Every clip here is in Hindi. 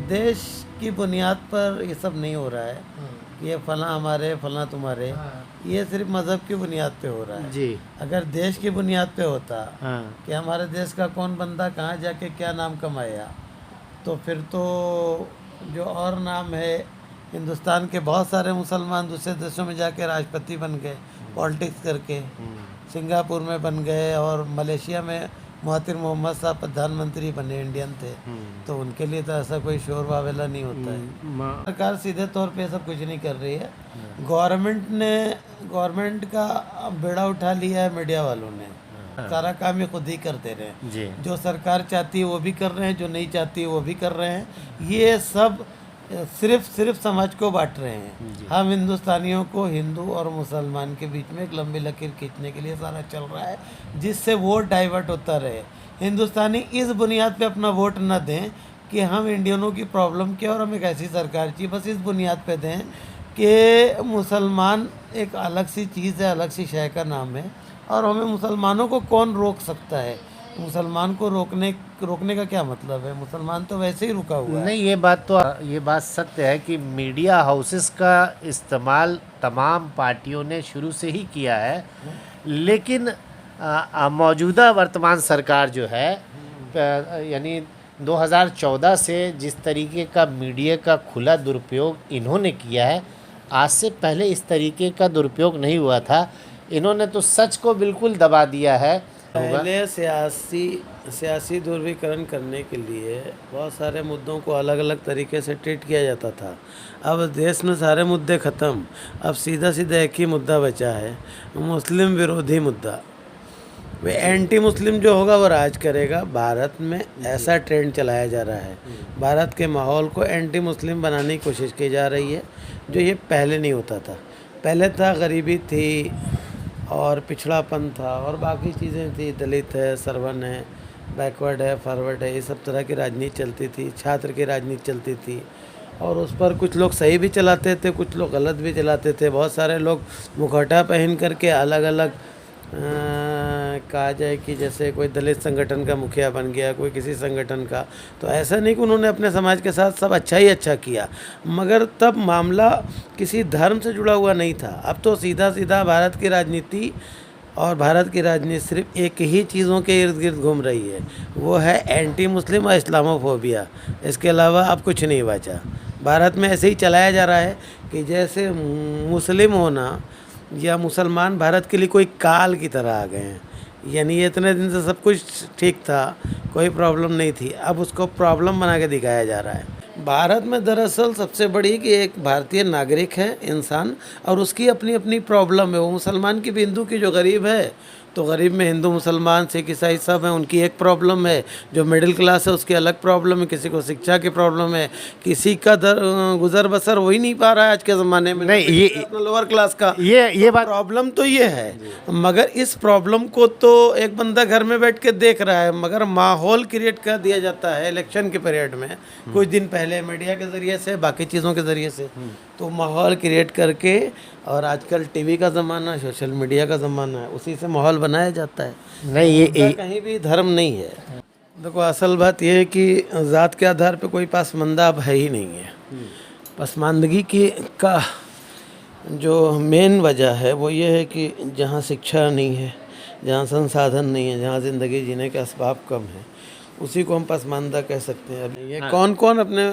देश की बुनियाद पर ये सब नहीं हो रहा है कि ये फलां हमारे फलां तुम्हारे। ये सिर्फ मज़हब की बुनियाद पे हो रहा है। जी। अगर देश की बुनियाद पे होता हाँ। कि हमारे देश का कौन बंदा कहाँ जाके क्या नाम कमाया, तो फिर तो जो और नाम है, हिंदुस्तान के बहुत सारे मुसलमान दूसरे देशों में जाके राष्ट्रपति बन गए पॉलिटिक्स करके, सिंगापुर में बन गए, और मलेशिया में महातिर मोहम्मद साहब प्रधानमंत्री बने, इंडियन थे। तो उनके लिए तो ऐसा कोई शोर वावेला नहीं होता है। सरकार सीधे तौर पे सब कुछ नहीं कर रही है। गवर्नमेंट का बेड़ा उठा लिया है मीडिया वालों ने। सारा काम ये खुद ही करते रहे। जी। जो सरकार चाहती है वो भी कर रहे हैं, जो नहीं चाहती है वो भी कर रहे हैं। ये सब सिर्फ समाज को बांट रहे हैं। हम हिंदुस्तानियों को हिंदू और मुसलमान के बीच में एक लंबी लकीर खींचने के लिए सारा चल रहा है, जिससे वोट डाइवर्ट होता रहे। हिंदुस्तानी इस बुनियाद पे अपना वोट न दें कि हम इंडियनों की प्रॉब्लम क्या और हमें एक ऐसी सरकार चाहिए, बस इस बुनियाद पे दें कि मुसलमान एक अलग सी चीज़ है, अलग सी शय का नाम है, और हमें मुसलमानों को कौन रोक सकता है। मुसलमान को रोकने का क्या मतलब है? मुसलमान तो वैसे ही रुका हुआ है। नहीं, ये बात सत्य है कि मीडिया हाउसेस का इस्तेमाल तमाम पार्टियों ने शुरू से ही किया है, लेकिन मौजूदा वर्तमान सरकार जो है, यानी 2014 से जिस तरीके का मीडिया का खुला दुरुपयोग इन्होंने किया है, आज से पहले इस तरीके का दुरुपयोग नहीं हुआ था। इन्होंने तो सच को बिल्कुल दबा दिया है। पहले सियासी ध्रुवीकरण करने के लिए बहुत सारे मुद्दों को अलग अलग तरीके से ट्रीट किया जाता था। अब देश में सारे मुद्दे ख़त्म, अब सीधा एक ही मुद्दा बचा है, मुस्लिम विरोधी मुद्दा। वे एंटी मुस्लिम जो होगा वो राज करेगा। भारत में ऐसा ट्रेंड चलाया जा रहा है, भारत के माहौल को एंटी मुस्लिम बनाने की कोशिश की जा रही है, जो ये पहले नहीं होता था। पहले था गरीबी थी और पिछड़ापन था और बाकी चीज़ें थी, दलित है, सरवन है, बैकवर्ड है, फॉरवर्ड है, ये सब तरह की राजनीति चलती थी, छात्र की राजनीति चलती थी, और उस पर कुछ लोग सही भी चलाते थे, कुछ लोग गलत भी चलाते थे। बहुत सारे लोग मुखौटा पहन करके अलग अलग कहा जाए कि जैसे कोई दलित संगठन का मुखिया बन गया, कोई किसी संगठन का, तो ऐसा नहीं कि उन्होंने अपने समाज के साथ सब अच्छा ही अच्छा किया, मगर तब मामला किसी धर्म से जुड़ा हुआ नहीं था। अब तो सीधा सीधा भारत की राजनीति सिर्फ एक ही चीज़ों के इर्द गिर्द घूम रही है, वो है एंटी मुस्लिम और इस्लामोफोबिया। इसके अलावा अब कुछ नहीं बचा। भारत में ऐसे ही चलाया जा रहा है कि जैसे मुस्लिम होना या मुसलमान भारत के लिए कोई काल की तरह आ गए हैं। यानी इतने दिन से सब कुछ ठीक था, कोई प्रॉब्लम नहीं थी, अब उसको प्रॉब्लम बना के दिखाया जा रहा है। भारत में दरअसल सबसे बड़ी कि एक भारतीय नागरिक है इंसान, और उसकी अपनी अपनी प्रॉब्लम है। वो मुसलमान की भी, हिंदू की, जो गरीब है तो गरीब में हिंदू मुसलमान सिख ईसाई सब हैं, उनकी एक प्रॉब्लम है। जो मिडिल क्लास है उसकी अलग प्रॉब्लम है, किसी को शिक्षा की प्रॉब्लम है, किसी का गुजर बसर हो ही नहीं पा रहा है आज के ज़माने में। नहीं, ये लोअर क्लास का ये बात प्रॉब्लम तो ये है, मगर इस प्रॉब्लम को तो एक बंदा घर में बैठ के देख रहा है, मगर माहौल क्रिएट कर दिया जाता है इलेक्शन के पीरियड में, कुछ दिन पहले मीडिया के ज़रिए से, बाकी चीज़ों के ज़रिए से, तो माहौल क्रिएट करके, और आजकल टीवी का ज़माना, सोशल मीडिया का ज़माना है, उसी से माहौल बनाया जाता है। नहीं, ये कहीं भी धर्म नहीं है। देखो, असल बात यह है कि ज़ात के आधार पे कोई पसमानदा अब है ही नहीं है। पसमानदगी का जो मेन वजह है वो ये है कि जहाँ शिक्षा नहीं है, जहाँ संसाधन नहीं है, जहाँ ज़िंदगी जीने के असबाब कम है, उसी को हम पसमानदा कह सकते हैं। अब ये कौन कौन अपने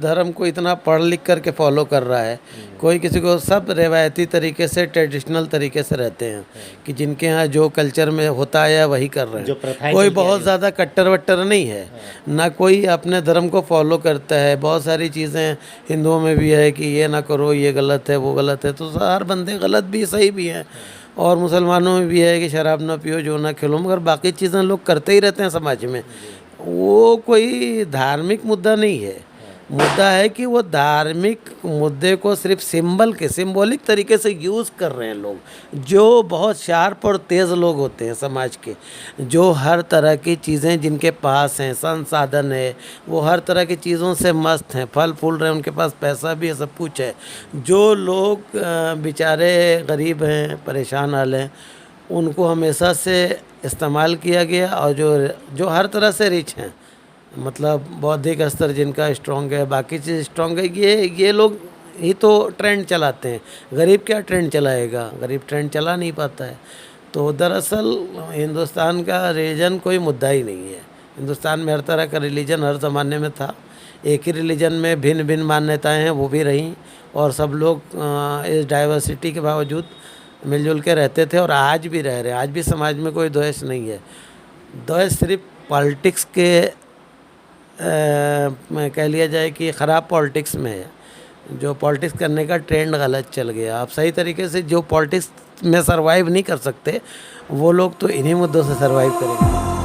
धर्म को इतना पढ़ लिख करके फॉलो कर रहा है? कोई किसी को, सब रिवायती तरीके से, ट्रेडिशनल तरीके से रहते हैं कि जिनके यहाँ जो कल्चर में होता है वही कर रहे हैं। कोई बहुत ज़्यादा कट्टर वट्टर नहीं है, ना कोई अपने धर्म को फॉलो करता है। बहुत सारी चीज़ें हिंदुओं में भी है कि ये ना करो, ये गलत है, वो गलत है, तो हर बंदे गलत भी सही भी हैं। और मुसलमानों में भी है कि शराब ना पियो, जो ना खेलो, मगर बाकी चीज़ें लोग करते ही रहते हैं समाज में। वो कोई धार्मिक मुद्दा नहीं है। मुद्दा है कि वो धार्मिक मुद्दे को सिर्फ सिंबॉलिक तरीके से यूज़ कर रहे हैं लोग, जो बहुत शार्प और तेज़ लोग होते हैं समाज के, जो हर तरह की चीज़ें जिनके पास हैं, संसाधन है, वो हर तरह की चीज़ों से मस्त हैं, फल फूल रहे हैं, उनके पास पैसा भी है, सब कुछ है। जो लोग बेचारे गरीब हैं, परेशान हाल हैं, उनको हमेशा से इस्तेमाल किया गया, और जो हर तरह से रिच हैं मतलब बौद्धिक स्तर जिनका स्ट्रांग है, बाकी चीज़ स्ट्रांग है, ये लोग ही तो ट्रेंड चलाते हैं। गरीब क्या ट्रेंड चलाएगा? गरीब ट्रेंड चला नहीं पाता है। तो दरअसल हिंदुस्तान का रिलीजन कोई मुद्दा ही नहीं है। हिंदुस्तान में हर तरह का रिलीजन हर ज़माने में था। एक ही रिलीजन में भिन्न भिन्न मान्यताएं हैं, वो भी रहीं, और सब लोग इस डाइवर्सिटी के बावजूद मिलजुल के रहते थे और आज भी रह रहे हैं। आज भी समाज में कोई द्वेष नहीं है। द्वेष सिर्फ पॉलिटिक्स के में कह लिया जाए कि ख़राब पॉलिटिक्स में है। जो पॉलिटिक्स करने का ट्रेंड गलत चल गया। आप सही तरीके से जो पॉलिटिक्स में सरवाइव नहीं कर सकते, वो लोग तो इन्हीं मुद्दों से सरवाइव करेंगे।